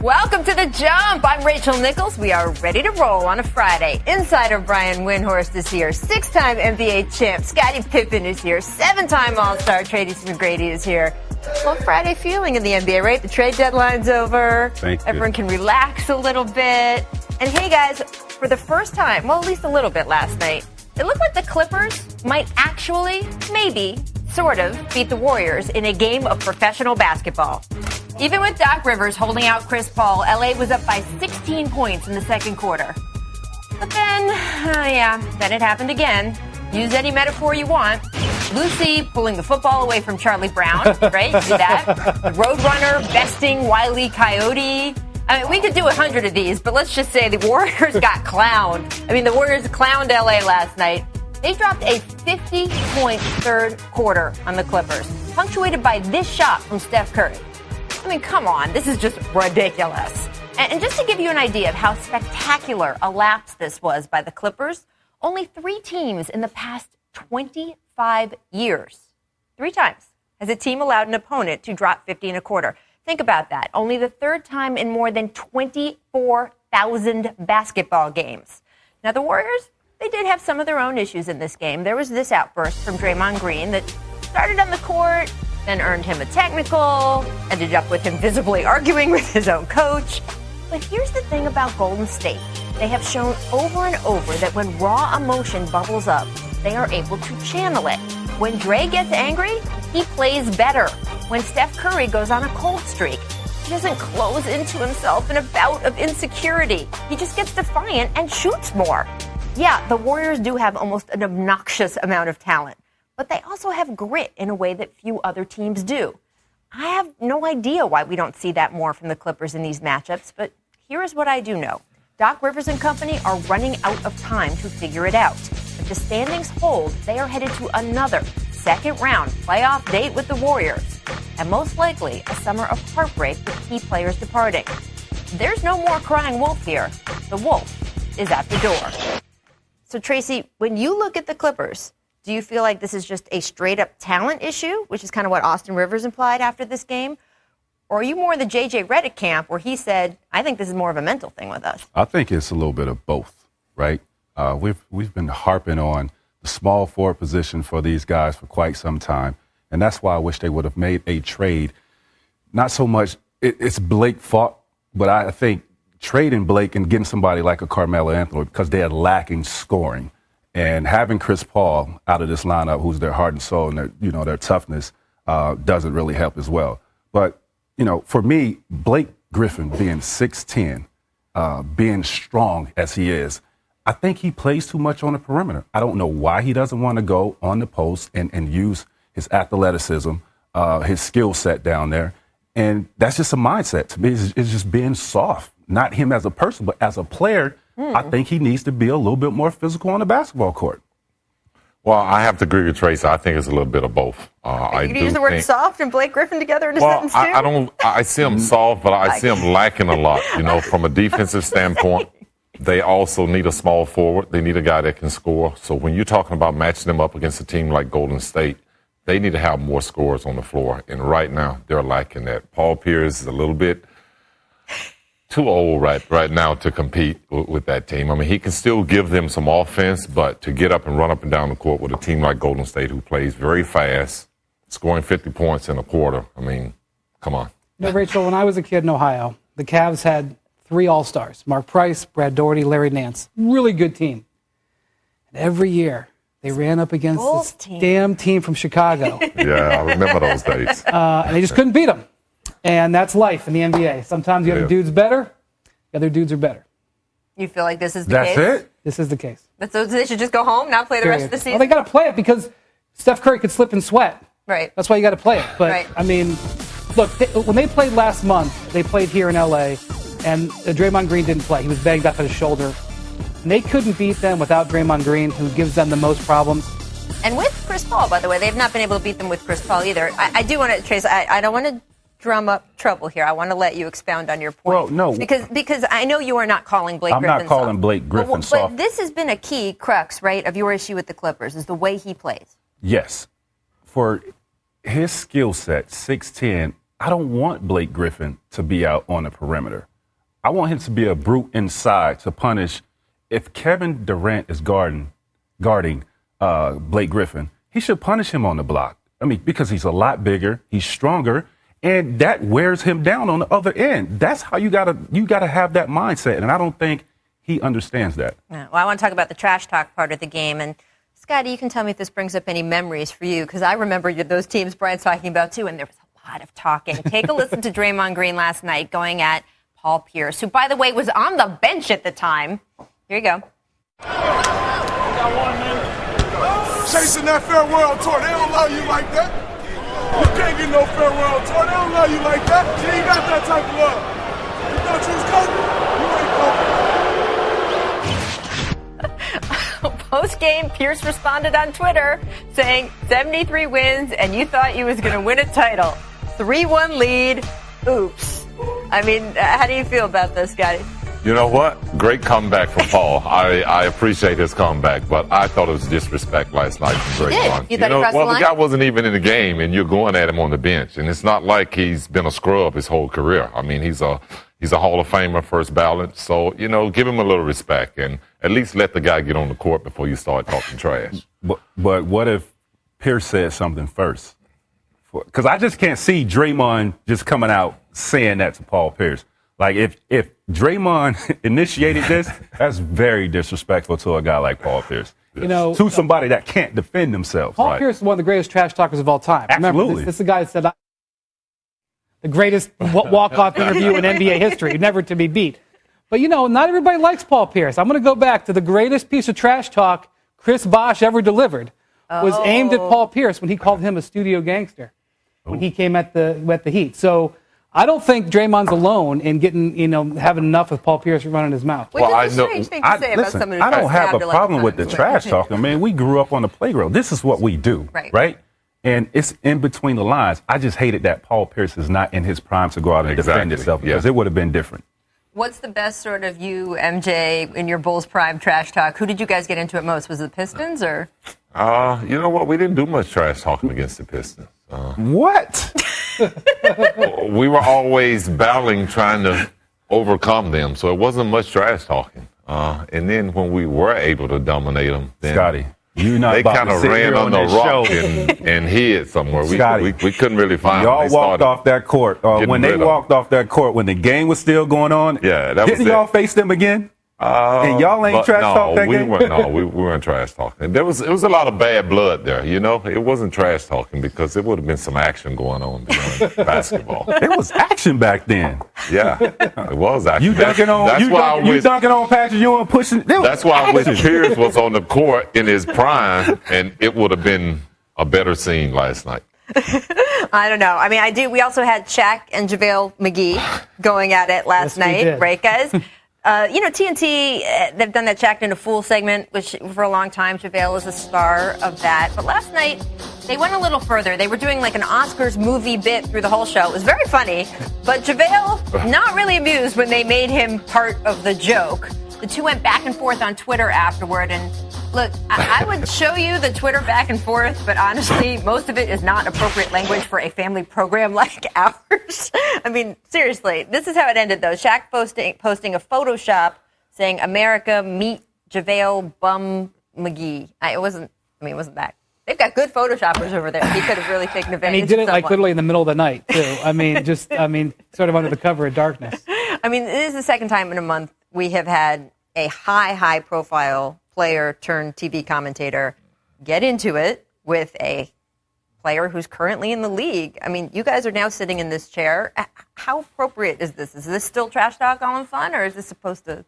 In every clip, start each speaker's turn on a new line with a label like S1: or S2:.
S1: Welcome to The Jump. I'm Rachel Nichols. We are ready to roll on a Friday. Insider Brian Windhorst is here. 6-time NBA champ Scottie Pippen is here. 7-time All-Star Tracy McGrady is here. Well, Friday feeling in the NBA, right? The trade deadline's over.
S2: Thank you.
S1: Everyone can relax a little bit. And hey, guys, for the first time, well, at least a little bit last night, it looked like the Clippers might actually, maybe, sort of, beat the Warriors in a game of professional basketball. Even with Doc Rivers holding out Chris Paul, LA was up by 16 points in the second quarter. But then, then it happened again. Use any metaphor you want. Lucy pulling the football away from Charlie Brown, right? Do that. The Roadrunner besting Wile E. Coyote. I mean, we could do 100 of these, but let's just say the Warriors got clowned. I mean, the Warriors clowned LA last night. They dropped a 50-point third quarter on the Clippers, punctuated by this shot from Steph Curry. I mean, come on. This is just ridiculous. And just to give you an idea of how spectacular a lapse this was by the Clippers, only 3 teams in the past 25 years, 3 times, has a team allowed an opponent to drop 50 and a quarter. Think about that. Only the 3rd time in more than 24,000 basketball games. Now, the Warriors, they did have some of their own issues in this game. There was this outburst from Draymond Green that started on the court, then earned him a technical, ended up with him visibly arguing with his own coach. But here's the thing about Golden State. They have shown over and over that when raw emotion bubbles up, they are able to channel it. When Dre gets angry, he plays better. When Steph Curry goes on a cold streak, he doesn't close into himself in a bout of insecurity. He just gets defiant and shoots more. Yeah, the Warriors do have almost an obnoxious amount of talent, but they also have grit in a way that few other teams do. I have no idea why we don't see that more from the Clippers in these matchups, but here is what I do know. Doc Rivers and company are running out of time to figure it out. If the standings hold, they are headed to another second-round playoff date with the Warriors, and most likely a summer of heartbreak with key players departing. There's no more crying wolf here. The wolf is at the door. So, Tracy, when you look at the Clippers, do you feel like this is just a straight-up talent issue, which is kind of what Austin Rivers implied after this game? Or are you more the J.J. Redick camp where he said, I think this is more of a mental thing with us?
S2: I think it's a little bit of both, right? We've been harping on the small forward position for these guys for quite some time, and that's why I wish they would have made a trade. Not so much it's Blake's fault, but I think trading Blake and getting somebody like a Carmelo Anthony because they are lacking scoring. And having Chris Paul out of this lineup, who's their heart and soul and their toughness, doesn't really help as well. But, for me, Blake Griffin being 6'10", being strong as he is, I think he plays too much on the perimeter. I don't know why he doesn't want to go on the post and use his athleticism, his skill set down there. And that's just a mindset. To me, it's just being soft. Not him as a person, but as a player, I think he needs to be a little bit more physical on the basketball court.
S3: Well, I have to agree with Tracy. I think it's a little bit of both.
S1: You can use the word soft and Blake Griffin together in a sentence, too?
S3: I see him soft, but I see him lacking a lot. From a defensive standpoint, they also need a small forward. They need a guy that can score. So when you're talking about matching them up against a team like Golden State, they need to have more scorers on the floor. And right now, they're lacking that. Paul Pierce is a little bit too old right now to compete with that team. I mean, he can still give them some offense, but to get up and run up and down the court with a team like Golden State who plays very fast, scoring 50 points in a quarter, I mean, come on.
S4: Rachel, when I was a kid in Ohio, the Cavs had 3 All-Stars, Mark Price, Brad Daugherty, Larry Nance. Really good team. And every year, they ran up against this damn team from Chicago.
S3: Yeah, I remember those days.
S4: And they just couldn't beat them. And that's life in the NBA. Sometimes the other dude's better, the other dudes are better.
S1: You feel like this is the case?
S2: That's it?
S4: This is the case.
S1: So they should just go home, not play the rest of the season?
S4: Well, they got to play it because Steph Curry could slip and sweat.
S1: Right.
S4: That's why you got to play it. But, I mean, look, when they played last month, they played here in L.A., and Draymond Green didn't play. He was banged up at his shoulder. And they couldn't beat them without Draymond Green, who gives them the most problems.
S1: And with Chris Paul, by the way, they've not been able to beat them with Chris Paul either. I do want to, Trace, I don't want to drum up trouble here. I want to let you expound on your point.
S2: Well, no.
S1: Because I know you are not calling Blake Griffin soft.
S2: I'm not calling Blake Griffin soft.
S1: But this has been a key crux, right, of your issue with the Clippers, is the way he plays.
S2: Yes. For his skill set, 6'10", I don't want Blake Griffin to be out on the perimeter. I want him to be a brute inside to punish. If Kevin Durant is guarding Blake Griffin, he should punish him on the block. I mean, because he's a lot bigger, he's stronger, and that wears him down on the other end. That's how you gotta have that mindset, and I don't think he understands that.
S1: Yeah, well, I want to talk about the trash talk part of the game, and Scotty, you can tell me if this brings up any memories for you, because I remember those teams Brian's talking about too, and there was a lot of talking. Take a listen to Draymond Green last night going at Paul Pierce, who, by the way, was on the bench at the time. Here you go.
S5: Chasing that farewell tour, they don't love you like that. You can't get no farewell tour, they don't love you like that. You ain't got that type of love. You thought you was Kobe? You ain't Kobe.
S1: Post-game, Pierce responded on Twitter saying 73 wins and you thought you was going to win a title. 3-1 lead. Oops. I mean, how do you feel about this, Scotty?
S3: You know what? Great comeback from Paul. I appreciate his comeback, but I thought it was disrespect last night from Draymond.
S1: You thought he crossed the line?
S3: The guy wasn't even in the game, and you're going at him on the bench. And it's not like he's been a scrub his whole career. I mean, he's a Hall of Famer, first ballot. So, give him a little respect and at least let the guy get on the court before you start talking trash.
S2: But what if Pierce said something first? Because I just can't see Draymond just coming out saying that to Paul Pierce. Like, if Draymond initiated this, that's very disrespectful to a guy like Paul Pierce. To somebody that can't defend themselves.
S4: Paul Pierce is one of the greatest trash talkers of all time.
S2: Absolutely.
S4: Remember, this is the guy that said the greatest walk-off interview in NBA history, never to be beat. But, not everybody likes Paul Pierce. I'm going to go back to the greatest piece of trash talk Chris Bosh ever delivered was aimed at Paul Pierce when he called him a studio gangster when he came at the Heat. So I don't think Draymond's alone in getting, having enough with Paul Pierce running his mouth.
S1: Which is a strange thing to say about someone who
S2: I don't have a problem with the
S1: like
S2: trash talking, man. We grew up on the playground. This is what we do, right? And it's in between the lines. I just hated that Paul Pierce is not in his prime to go out and defend himself because it would have been different.
S1: What's the best sort of you, MJ, in your Bulls prime trash talk? Who did you guys get into it most? Was it the Pistons or?
S3: You know what? We didn't do much trash talking against the Pistons.
S2: What?
S3: We were always battling, trying to overcome them, so it wasn't much trash talking. And then when we were able to dominate them, then
S2: Scotty, you not
S3: they
S2: about
S3: kind
S2: to
S3: of
S2: sit
S3: ran
S2: here
S3: on the
S2: this
S3: rock
S2: show.
S3: and hid somewhere.
S2: Scotty,
S3: we couldn't really find them.
S2: Y'all walked off that court. When they walked off that court, when the game was still going on, didn't y'all face them again? And y'all ain't trash talk that game?
S3: We weren't trash talking. It was a lot of bad blood there, It wasn't trash talking because there would have been some action going on beyond basketball.
S2: It was action back then.
S3: Yeah, it was action.
S2: You dunking on Patrick Ewing pushing.
S3: That's why when Pierce was on the court in his prime, and it would have been a better scene last night.
S1: I don't know. I mean, we also had Shaq and JaVale McGee going at it last night, right, guys? TNT, they've done that Shaq in a Fool segment, which for a long time, JaVale is a star of that. But last night, they went a little further. They were doing like an Oscars movie bit through the whole show. It was very funny, but JaVale, not really amused when they made him part of the joke. The two went back and forth on Twitter afterward, and look, I would show you the Twitter back and forth, but honestly, most of it is not appropriate language for a family program like ours. I mean, seriously, this is how it ended, though. Shaq posting a Photoshop saying, "America, meet JaVale Bum McGee." It wasn't that. They've got good Photoshoppers over there. He could have really taken advantage of
S4: And he did it
S1: someone.
S4: like literally in the middle of the night, too. Sort of under the cover of darkness.
S1: I mean, it is the second time in a month we have had a high profile player turned TV commentator get into it with a player who's currently in the league. I mean, you guys are now sitting in this chair. How appropriate is this? Is this still trash talk all in fun, or is this supposed to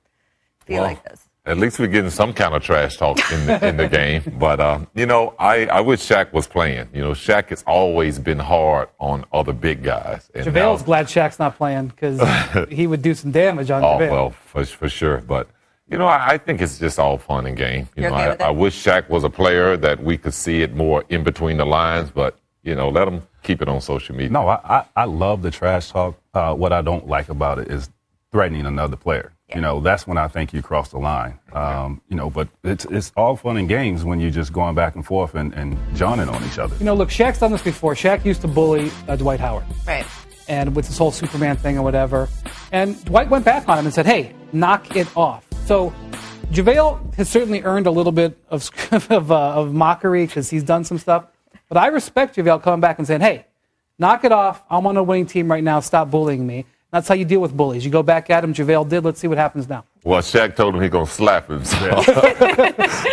S1: feel like this?
S3: At least we're getting some kind of trash talk in the game. But, I wish Shaq was playing. Shaq has always been hard on other big guys. And
S4: JaVale's glad Shaq's not playing because he would do some damage on JaVale.
S3: Well, for sure. But, I think it's just all fun and game. I wish Shaq was a player that we could see it more in between the lines. But, let him keep it on social media.
S2: No, I love the trash talk. What I don't like about it is threatening another player. Yeah. That's when I think you cross the line. But it's all fun and games when you're just going back and forth and jawing on each other.
S4: Look, Shaq's done this before. Shaq used to bully Dwight Howard.
S1: Right.
S4: and with this whole Superman thing or whatever. And Dwight went back on him and said, hey, knock it off. So JaVale has certainly earned a little bit of mockery because he's done some stuff. But I respect JaVale coming back and saying, hey, knock it off. I'm on a winning team right now. Stop bullying me. That's how you deal with bullies. You go back at him. JaVale did. Let's see what happens now.
S3: Well, Shaq told him he's going to slap him. So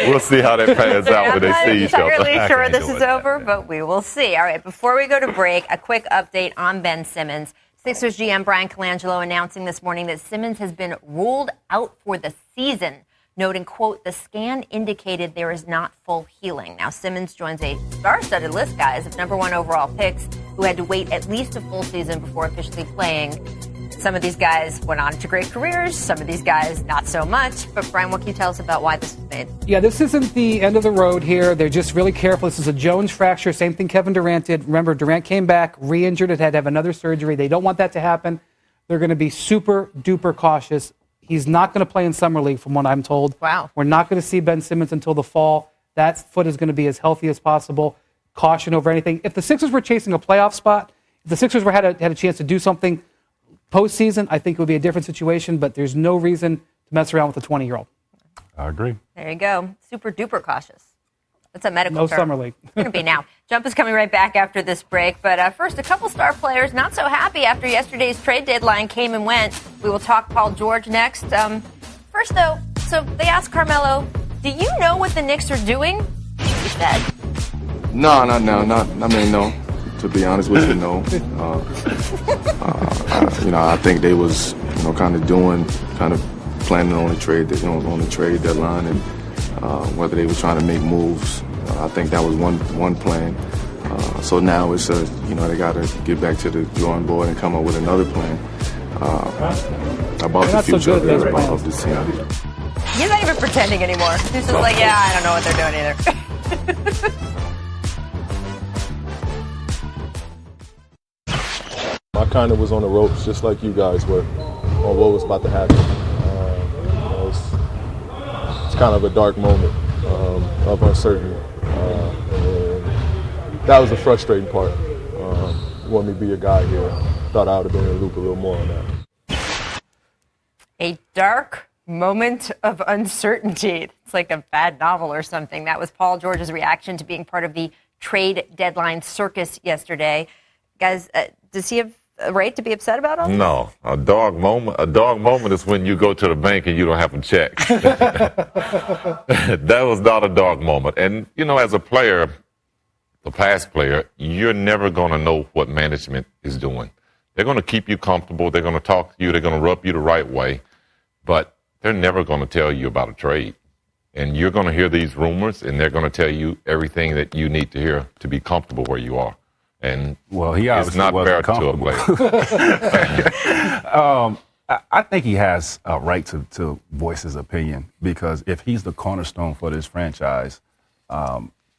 S3: we'll see how that pans out when they see each other.
S1: I'm not entirely sure this is over, but we will see. All right, before we go to break, a quick update on Ben Simmons. Sixers GM Brian Colangelo announcing this morning that Simmons has been ruled out for the season, noting, quote, the scan indicated there is not full healing. Now, Simmons joins a star-studded list, guys, of number 1 overall picks who had to wait at least a full season before officially playing. Some of these guys went on to great careers. Some of these guys, not so much. But, Brian, what can you tell us about why this was made?
S4: Yeah, this isn't the end of the road here. They're just really careful. This is a Jones fracture. Same thing Kevin Durant did. Remember, Durant came back, re-injured, had to have another surgery. They don't want that to happen. They're going to be super-duper cautious. He's not going to play in Summer League, from what I'm told.
S1: Wow.
S4: We're not going to see Ben Simmons until the fall. That foot is going to be as healthy as possible. Caution over anything. If the Sixers were chasing a playoff spot, if the Sixers had a chance to do something postseason, I think it would be a different situation, but there's no reason to mess around with a 20-year-old.
S2: I agree.
S1: There you go. Super-duper cautious. That's a medical
S4: No
S1: term.
S4: Summer League.
S1: It's going to be now. Jump is coming right back after this break. But first, a couple star players not so happy after yesterday's trade deadline came and went. We will talk Paul George next. First, though, so they asked Carmelo, do you know what the Knicks are doing? He said.
S5: No, not now. No. To be honest with you, no. I think they was, kind of planning on the trade, on the trade deadline, and whether they were trying to make moves. I think that was one plan. So now it's they got to get back to the drawing board and come up with another plan about the future of this team.
S1: He's not even pretending anymore. He's just like, yeah, I don't know what they're doing either.
S6: I kind of was on the ropes, just like you guys were, on what was about to happen. It's kind of a dark moment of uncertainty. And that was the frustrating part. You want me to be a guy here. Thought I would have been in the loop a little more on that.
S1: A dark moment of uncertainty. It's like a bad novel or something. That was Paul George's reaction to being part of the trade deadline circus yesterday. Guys, does he have a right to be upset about all this?
S3: No, a dog moment is when you go to the bank and you don't have a check. That was not a dog moment. And, as a player, the past player, you're never going to know what management is doing. They're going to keep you comfortable. They're going to talk to you. They're going to rub you the right way. But they're never going to tell you about a trade. And you're going to hear these rumors, and they're going to tell you everything that you need to hear to be comfortable where you are. And
S2: well, he obviously
S3: it's not fair to a player.
S2: I think he has a right to voice his opinion, because if he's the cornerstone for this franchise,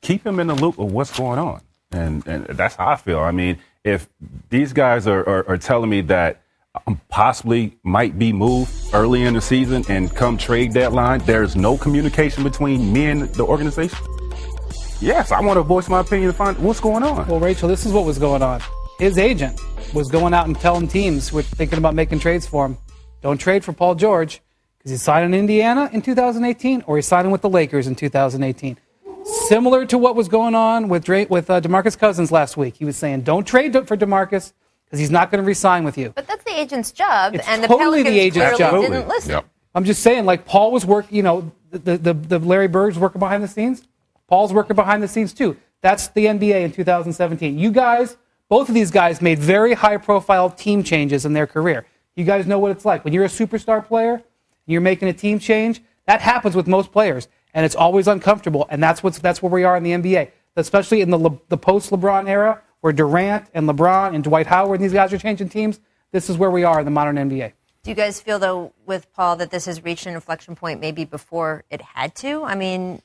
S2: keep him in the loop of what's going on. And that's how I feel. I mean, if these guys are telling me that possibly might be moved early in the season and come trade deadline, there's no communication between me and the organization, yes, I want to voice my opinion to find what's going on.
S4: Well, Rachel, this is what was going on. His agent was going out and telling teams who were thinking about making trades for him, don't trade for Paul George, because he's signing in Indiana in 2018 or he's signing with the Lakers in 2018. Similar to what was going on with DeMarcus Cousins last week. He was saying, don't trade for DeMarcus because he's not going to re-sign with you.
S1: But that's the agent's job,
S4: It's
S1: and the
S4: totally
S1: Pelicans
S4: the agent's
S1: clearly
S4: job.
S1: didn't listen.
S3: Yep.
S4: I'm just saying, like Paul was working, the Larry Bird's working behind the scenes. Paul's working behind the scenes too. That's the NBA in 2017. You guys, both of these guys made very high-profile team changes in their career. You guys know what it's like. When you're a superstar player and you're making a team change, that happens with most players, and it's always uncomfortable, and that's where we are in the NBA, especially in the post-LeBron era where Durant and LeBron and Dwight Howard and these guys are changing teams. This is where we are in the modern NBA.
S1: Do you guys feel, though, with Paul, that this has reached an inflection point maybe before it had to? I mean,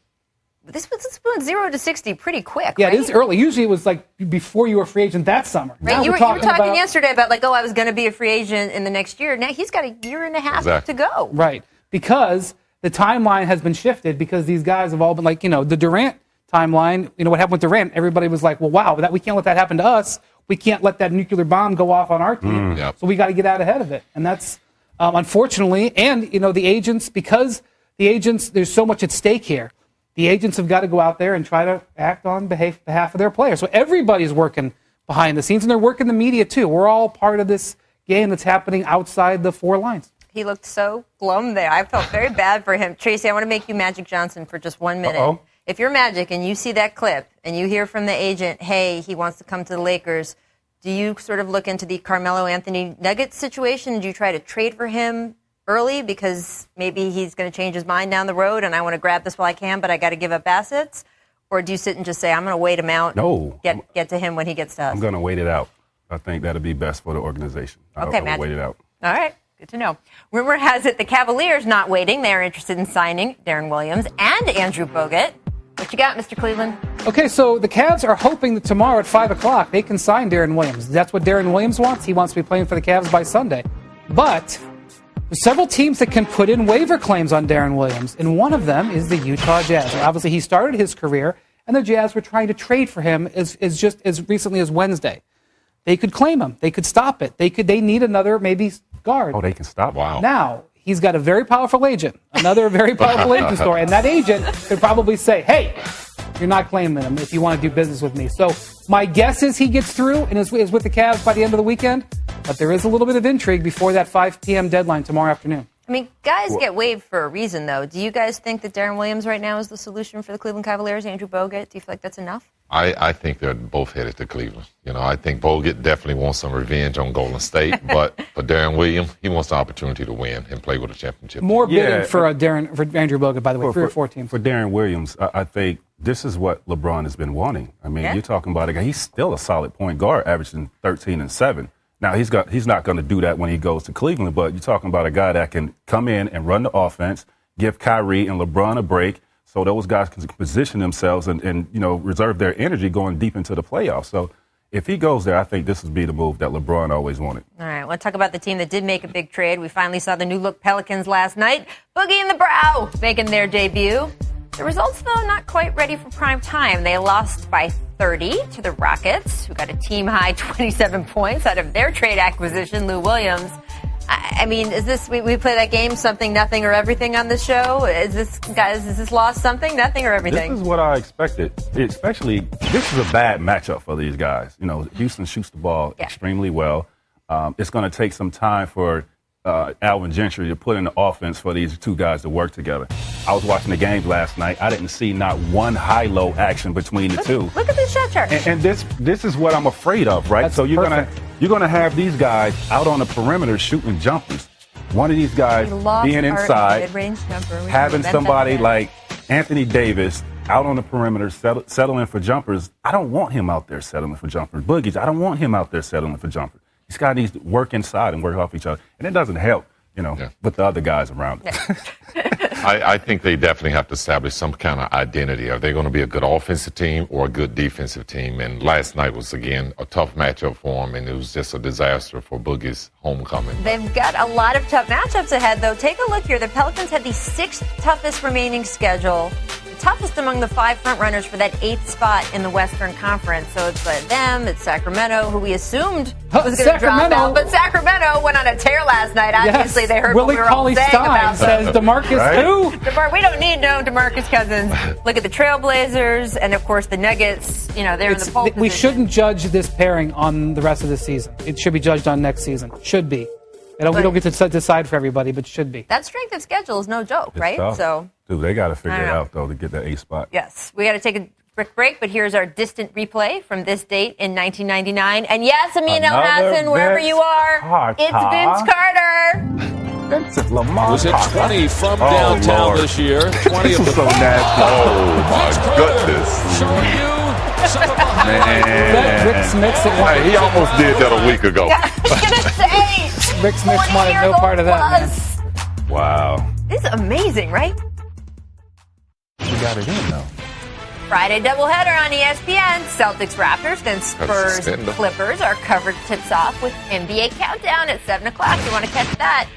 S1: this went 0 to 60 pretty quick,
S4: Yeah,
S1: right?
S4: it is early. Usually it was like before you were a free agent that summer.
S1: Right,
S4: Now
S1: you
S4: we're
S1: were talking
S4: about,
S1: yesterday about, I was going to be a free agent in the next year. Now he's got a year and a half
S3: Exactly.
S1: to go.
S4: Right, because the timeline has been shifted because these guys have all been the Durant timeline, what happened with Durant, everybody was like, well, wow, we can't let that happen to us. we can't let that nuclear bomb go off on our team. So we got to get out ahead of it. And that's unfortunately, and the agents, because the agents, there's so much at stake here. The agents have got to go out there and try to act on behalf of their players. So everybody's working behind the scenes, and they're working the media too. We're all part of this game that's happening outside the four lines.
S1: He looked so glum there. I felt very bad for him. Tracy, I want to make you Magic Johnson for just 1 minute.
S2: Uh-oh.
S1: If you're Magic and you see that clip and you hear from the agent, hey, he wants to come to the Lakers, do you sort of look into the Carmelo Anthony Nuggets situation? Do you try to trade for him early because maybe he's going to change his mind down the road and I want to grab this while I can, but I got to give up assets? Or do you sit and just say, I'm going to wait him out, get to him when he gets to us?
S2: I'm going to wait it out. I think that'll be best for the organization.
S1: Okay,
S2: I'll wait it out.
S1: All right. Good to know. Rumor has it the Cavaliers not waiting. They're interested in signing Darren Williams and Andrew Bogut. What you got, Mr. Cleveland?
S4: Okay, so the Cavs are hoping that tomorrow at 5 o'clock they can sign Darren Williams. That's what Darren Williams wants. He wants to be playing for the Cavs by Sunday. But there's several teams that can put in waiver claims on Darren Williams, and one of them is the Utah Jazz. Obviously, he started his career, and the Jazz were trying to trade for him just as recently as Wednesday. They could claim him. They could stop it. They need another maybe guard.
S2: Oh, they can stop.
S3: Wow.
S4: Now, he's got a very powerful agent, another very powerful agent story, and that agent could probably say, hey, you're not claiming him if you want to do business with me. So my guess is he gets through and is with the Cavs by the end of the weekend, but there is a little bit of intrigue before that 5 p.m. deadline tomorrow afternoon.
S1: I mean, guys get waived for a reason, though. Do you guys think that Darren Williams right now is the solution for the Cleveland Cavaliers, Andrew Bogut? Do you feel like that's enough?
S3: I think they're both headed to Cleveland. I think Bogut definitely wants some revenge on Golden State, but for Darren Williams, he wants the opportunity to win and play with a championship.
S4: More bidding for Andrew Bogut, by the way, 3 or 4 teams.
S2: For Darren Williams, I think this is what LeBron has been wanting. I mean, you're talking about a guy, he's still a solid point guard, averaging 13 and 7. Now, he's not going to do that when he goes to Cleveland, but you're talking about a guy that can come in and run the offense, give Kyrie and LeBron a break, so those guys can position themselves and reserve their energy going deep into the playoffs. So if he goes there, I think this would be the move that LeBron always wanted.
S1: All right, let's talk about the team that did make a big trade. We finally saw the new-look Pelicans last night. Boogie and the Brow making their debut. The results, though, not quite ready for prime time. They lost by 30 to the Rockets, who got a team-high 27 points out of their trade acquisition, Lou Williams. I mean, is this, we play that game, something, nothing, or everything on this show? Is this lost something, nothing, or everything?
S2: This is what I expected. Especially, this is a bad matchup for these guys. Houston shoots the ball extremely well. It's going to take some time for Alvin Gentry to put in the offense for these two guys to work together. I was watching the game last night. I didn't see not one high-low action between the two.
S1: Look at this shot chart.
S2: And this is what I'm afraid of, right?
S4: That's
S2: so you're
S4: perfect.
S2: gonna have these guys out on the perimeter shooting jumpers. One of these guys being inside, having somebody like Anthony Davis out on the perimeter settling for jumpers. I don't want him out there settling for jumpers. Boogies, I don't want him out there settling for jumpers. These guys need to work inside and work off each other. And it doesn't help, with the other guys around them.
S3: I think they definitely have to establish some kind of identity. Are they going to be a good offensive team or a good defensive team? And last night was, again, a tough matchup for them, and it was just a disaster for Boogie's homecoming.
S1: They've got a lot of tough matchups ahead, though. Take a look here. The Pelicans had the 6th toughest remaining schedule. Toughest among the 5 frontrunners for that 8th spot in the Western Conference. So it's them, it's Sacramento, who we assumed was going to drop out. But Sacramento went on a tear last night. Obviously, they heard what we were all saying about them.
S4: Says DeMarcus who?
S1: We don't need no DeMarcus Cousins. Look at the Trailblazers and, of course, the Nuggets. They're in the pole position.
S4: We shouldn't judge this pairing on the rest of the season. It should be judged on next season. Should be. We don't get to decide for everybody, but should be.
S1: That strength of schedule is no joke,
S2: It's
S1: right?
S2: tough.
S1: So,
S2: Dude, they got to figure it out, though, to get that 8th spot.
S1: yes, we got to take a quick break, but here's our distant replay from this date in 1999. And yes, Amin El Hassan, wherever
S2: Vince
S1: you are,
S2: Carter.
S1: it's Vince Carter.
S2: Vincent Lamar.
S7: Was it 20 from downtown
S2: Lord.
S7: this year? 20
S2: This
S7: of
S2: was
S7: the
S2: so nasty.
S3: Oh, my goodness.
S7: Showing you some of the highlights.
S4: Rick Smith's at one.
S3: Hey, he almost did that a week ago.
S1: I was going to say,
S4: Rick Smith
S1: 20
S4: wanted no
S1: years
S4: part of
S1: old
S4: that, man.
S1: plus.
S2: Wow.
S1: This is amazing, right?
S2: We got it in, though.
S1: Friday doubleheader on ESPN. Celtics Raptors, then Spurs
S3: suspended.
S1: Clippers. Our coverage tips off with NBA Countdown at 7 o'clock. You want to catch that?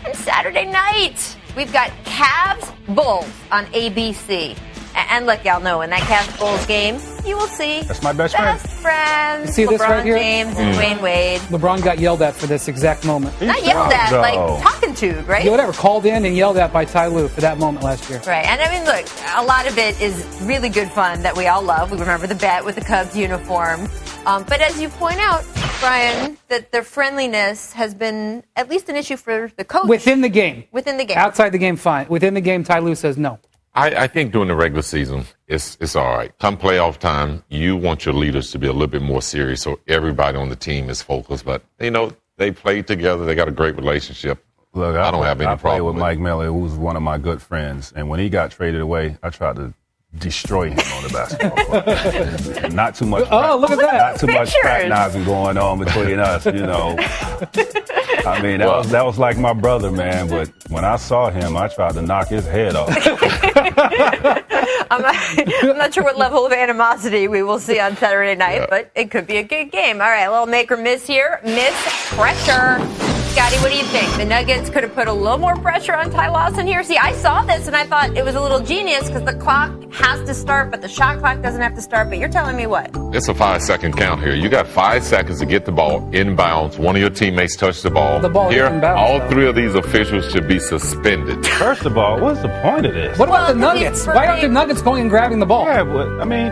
S1: And Saturday night, we've got Cavs Bulls on ABC. And And look, y'all know in that Cavs Bulls game, you will see
S2: That's my best friend.
S1: friends.
S4: You see this
S1: LeBron
S4: right here?
S1: James and Dwayne Wade.
S4: LeBron got yelled at for this exact moment.
S1: Not yelled at,
S2: No.
S1: like talking to, right?
S4: Yeah, whatever, called in and yelled at by Ty Lue for that moment last year.
S1: Right. And I mean, look, a lot of it is really good fun that we all love. We remember the bet with the Cubs uniform. But as you point out, Brian, that their friendliness has been at least an issue for the coach.
S4: Within the game.
S1: Within the game.
S4: Outside the game, fine. Within the game, Ty Lue says no.
S3: I think during the regular season, it's all right. Come playoff time, you want your leaders to be a little bit more serious so everybody on the team is focused. But, they played together. They got a great relationship.
S2: Look,
S3: I don't have any
S2: I played
S3: problem
S2: with Mike Miller, who was one of my good friends. And when he got traded away, I tried to destroy him on the basketball court. Not too much.
S4: Oh, look at that.
S2: Not too much fraternizing going on between us, I mean, that was like my brother, man. But when I saw him, I tried to knock his head off.
S1: I'm not sure what level of animosity we will see on Saturday night, but it could be a good game. All right, a little make or miss here. Miss pressure. Scotty, what do you think? The Nuggets could have put a little more pressure on Ty Lawson here. See, I saw this and I thought it was a little genius because the clock has to start, but the shot clock doesn't have to start. But you're telling me what?
S3: It's a 5-second count here. You got 5 seconds to get the ball inbounds. One of your teammates touched the ball.
S4: The ball
S3: here,
S4: is inbounds,
S3: all
S4: though.
S3: 3 of these officials should be suspended.
S2: First of all, what's the point of this?
S4: What about the
S1: Well,
S4: Nuggets?
S1: it's
S4: Why aren't the Nuggets going and grabbing the ball?
S2: Yeah, but I mean,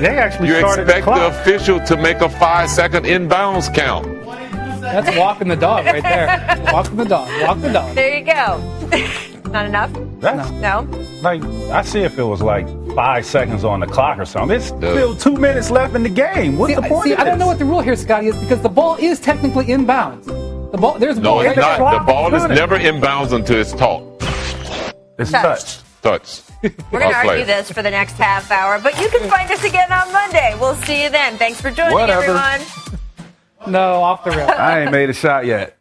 S2: they actually
S3: You
S2: started
S3: expect
S2: the
S3: the
S2: clock.
S3: official to make a 5-second inbounds count.
S4: That's walking the dog right there. Walking the dog. Walk the dog.
S1: There you go. Not enough?
S2: That's
S1: No?
S2: like, I see if it was like 5 seconds on the clock or something. It's
S3: Dude.
S2: still 2 minutes left in the game. What's the point of
S4: I don't
S2: this?
S4: know what the rule here, Scotty, is because the ball is technically inbounds. The ball, there's a
S3: No,
S4: ball.
S3: it's
S2: the
S3: not.
S2: clock
S3: The ball
S2: is
S3: is
S2: running.
S3: never inbounds until it's taught.
S2: It's
S1: Touched.
S2: touched.
S3: Touch.
S1: We're going to argue this for the next half hour, but you can find us again on Monday. We'll see you then. Thanks for joining,
S2: Whatever.
S1: everyone.
S4: No, off the rail.
S2: I ain't made a shot yet.